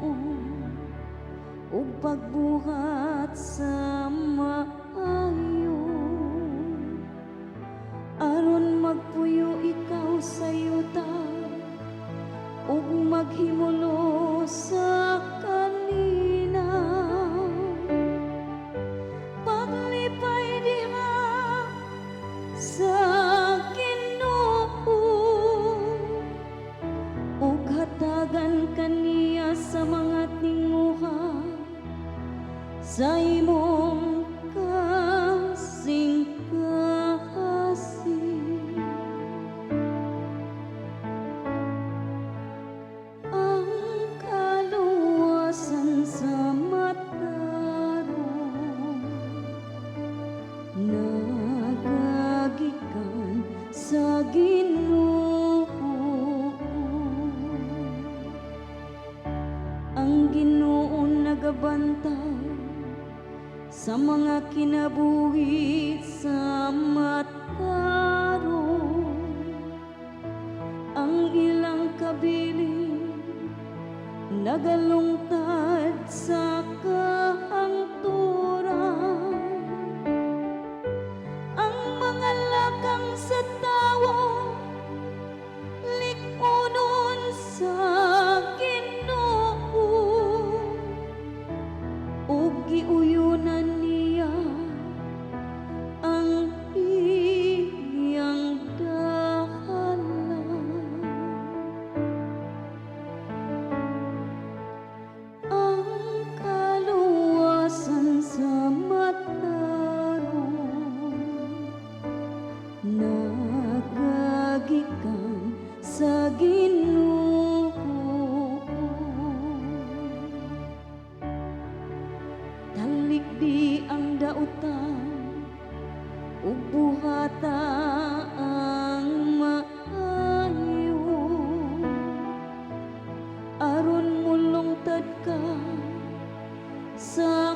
Ginoo ug pagbuhat sa maayo, aron magpuyo ikaw sa yuta ug maghimulo sa kanina. Paglipay diha sa Ginoo ug hatagan kaniya sa mga tinguha sa imong kasing-kasing. Ang kaluwasan sa mataron nagagikan sa Ginoo. Ang Ginoo nagabantay sa mga kinabuhi sa mataron. Ang ilang kabiling nagalungtad sa kahangturan. Ang mga lakang sa tawo likunon sa Ginoo ug giuyunan niya ang iyang dahalan. Ang kaluwasan sa mataron nagagikan sa Ginoo. Talikdi ang dautan ug buhata ang maayo, aron mulungtad ka sa